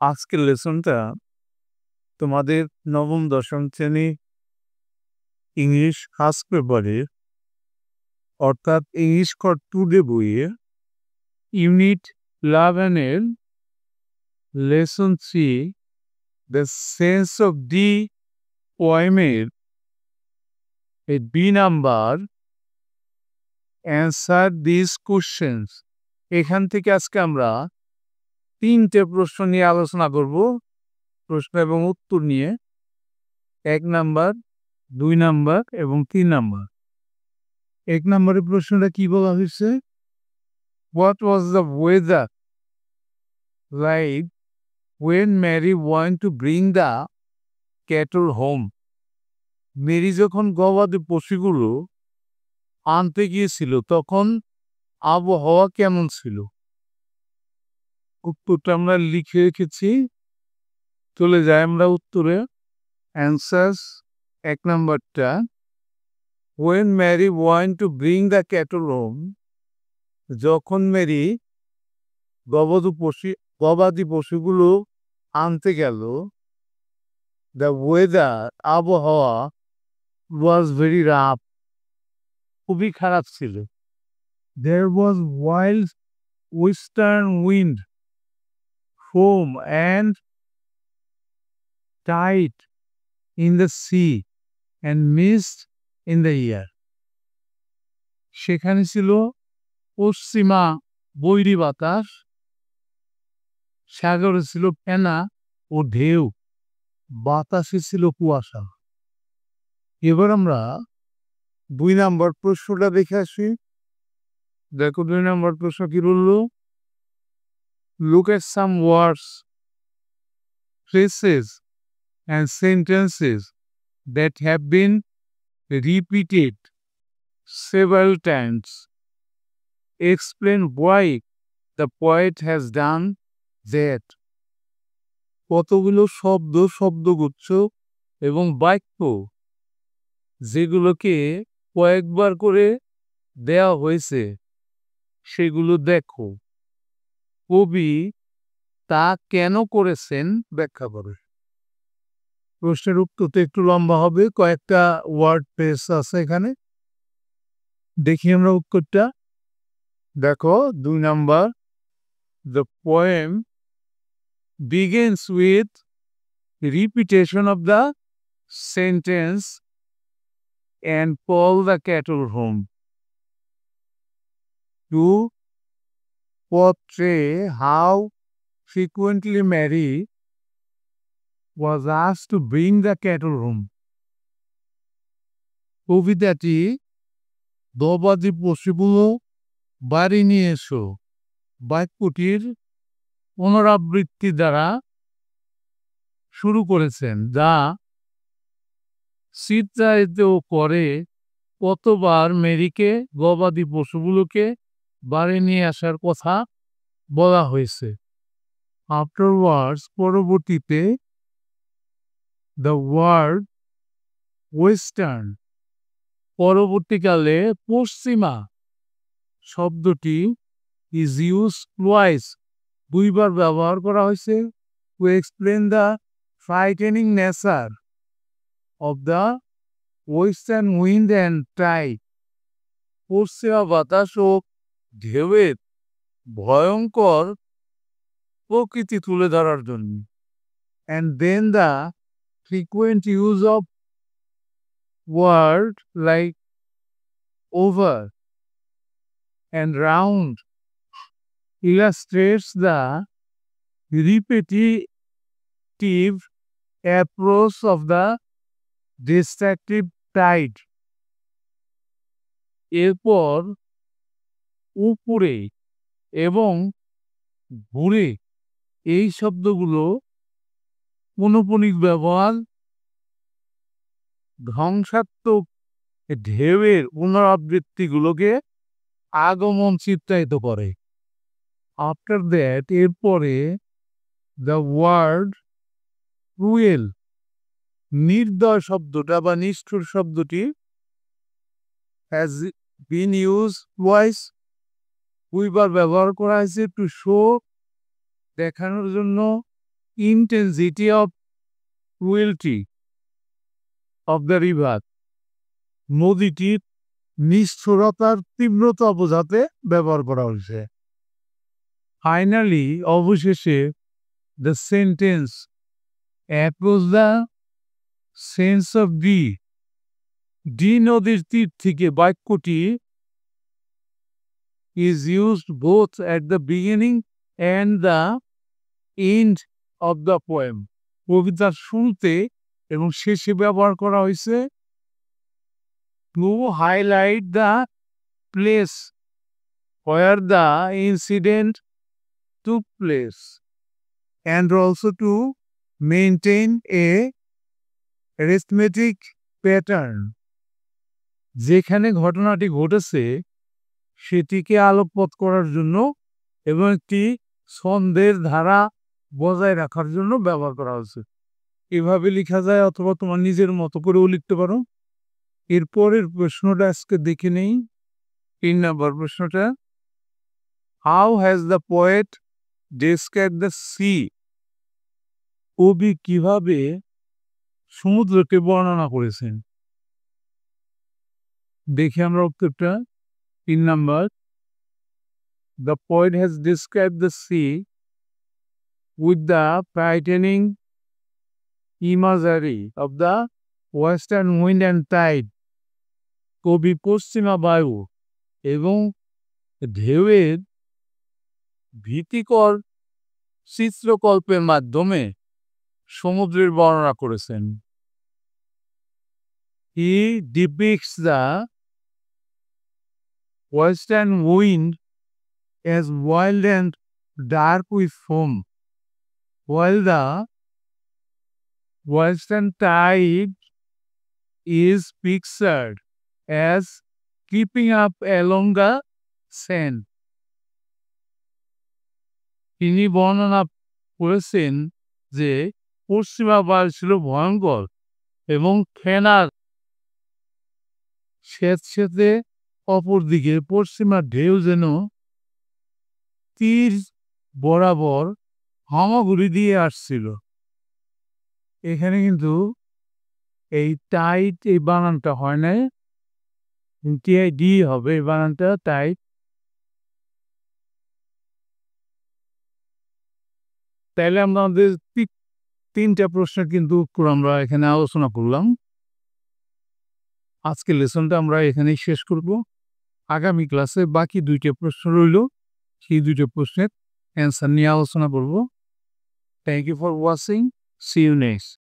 আজকের লেসনটা তোমাদের নবম দশম শ্রেণী ইংলিশ ফার্স্ট পেপারের অর্থাৎ ইংলিশ ফর টুডে বইয়ের ইউনিট 11-এর lesson 3 the sense of the পোয়েমের এই B number answer this questions. এখান থেকে আজকে আমরা 3টে প্রশ্ন নিয়ে আলোচনা করব, প্রশ্ন এবং উত্তর নিয়ে। 1 নাম্বার, 2 নাম্বার এবং 3 নাম্বার। 1 নম্বরের প্রশ্নটা কি বলা হয়েছে? What was the weather like when Mary wanted to bring the cattle home? Mary যখন গবাদি পশুগুলো আনতে গিয়েছিল তখন আবহাওয়া কেমন ছিল? উত্তরটা আমরা লিখে রেখেছি, চলে যাই আমরা উত্তরে। অ্যান্সার্স 1 নাম্বারটা, when Mary wanted to bring the cattle home, যখন মেরি গবাদি পশুগুলো আনতে গেল, the weather আবহাওয়া was very rough, খুবই খারাপ ছিল। There was wild western wind, foam and tide in the sea and mist in the air. সেখানে ছিল পশ্চিমা বৈরী বাতাস, সাগরে ছিল ফেনা ও ঢেউ, বাতাসে ছিল কুয়াশা। এবার আমরা 2 নাম্বার প্রশ্নটা দেখে আসি। দেখো 2 নাম্বার প্রশ্ন কি বলল? Look at some words, phrases and sentences that have been repeated several times. Explain why the poet has done that. কতগুলো শব্দ, শব্দগুচ্ছ এবং বাক্য যেগুলোকে কয়েকবার করে দেয়া হয়েছে সেগুলো দেখো। কবি তা কেন করেছেন ব্যাখ্যা করে। প্রশ্নের উত্তরটা একটু লম্বা হবে, কয়েকটা ওয়ার্ড পেস আছে এখানে। দেখি আমরা উত্তরটা। দেখো 2 number, the poem begins with repetition of the sentence and call the cattle home to portray how frequently Mary was asked to bring the cattle home. কবিতাটি গবাদি পশুগুলো বাড়ি নিয়ে এসো বাক্যটির পুনরাবৃত্তি দ্বারা শুরু করেছেন, যা চিত্রায়িত করে কতবার মেরিকে গবাদি পশুগুলোকে বাড়ি নিয়ে আসার কথা বলা হয়েছে। আফটারওয়ার্ডস পরবর্তীতে, দ্য ওয়ার্ড ওয়েস্টার্ন পরবর্তীকালে পশ্চিমা শব্দটি ইজ ইউজ টুয়াইস 2বার ব্যবহার করা হয়েছে to explain the frightening nature of the western wind and tide, পশ্চিমা বাতাস ও ঢেউয়ের ভয়ঙ্কর প্রকৃতি তুলে ধরার জন্য। And then the frequent use of word like over and round illustrates the repetitive approach of the destructive tide. এরপর উপরে এবং ঘুরে এই শব্দগুলো পুনঃপুনিক ব্যবহার ধ্বংসাত্মক ঢেউয়ের পুনরাবৃত্তিগুলোকে আগমন চিত্রায়িত করে। আফটার দ্যাট, এরপরে, দ্য ওয়ার্ড ক্রুয়েল নির্দয় শব্দটা বা নিষ্ঠুর শব্দটি হ্যাজ বিন ইউজ টুয়াইস 2বার ব্যবহার করা হয়েছে টু শো দেখানোর জন্য intensity of cruelty of the river. নদীটির নিষ্ঠুরতার তীব্রতা বোঝাতে ব্যবহার করা হয়েছে। ফাইনালি অবশেষে the sentence approach the sense of D নদীর তীর থেকে বাক্যটি is used both at the beginning and the end of the poem. কবিতার শুরুতে এবং শেষে ব্যবহার করা হয়েছে to highlight the place where the incident took place and also to maintain a arithmetic pattern. যেখানে ঘটনাটি ঘটেছে সেটিকে আলোকপাত করার জন্য এবং একটি ছন্দের ধারা বজায় রাখার জন্য ব্যবহার করা হয়েছে। এভাবে লেখা যায় অথবা তোমার নিজের মতো করেও লিখতে পারো। এরপরের প্রশ্নটা আজকে দেখে নেই। 3 নম্বর প্রশ্নটা, how has the poet describe the sea? কবি কিভাবে সমুদ্রকে বর্ণনা করেছেন? দেখি আমরা উত্তরটা। 3 নম্বর, the poet has describe the sea with the frightening imagery of the western wind and tide. কবি পশ্চিমা বায়ু এবং ঢেউয়ের ভীতিকর চিত্রকল্পের মাধ্যমে সমুদ্রের বর্ণনা করেছেন। He depicts the western wind as wild and dark with foam, while the western tide is pictured as keeping up along the sand. তিনি বর্ণনা করেছেন যে পশ্চিমা বায়ু ছিল ভয়ঙ্কর এবং ফেনার স্যাঁতস্যাঁতে, অপরদিকে পশ্চিমা ঢেউ যেন তীর বরাবর হামাগুড়ি দিয়ে আসছিল। এখানে কিন্তু এই টাইট এই বানানটা হয় না, টিআইডি হবে এই বানানটা, টাইট। তাইলে আমাদের 3টা প্রশ্নের কিন্তু উত্তর আমরা এখানে আলোচনা করলাম। আজকের লেসনটা আমরা এখানেই শেষ করব। আগামী ক্লাসে বাকি 2টা প্রশ্ন রইল, সেই 2টা প্রশ্নের অ্যান্সার নিয়ে আলোচনা করব। Thank you for watching. See you next.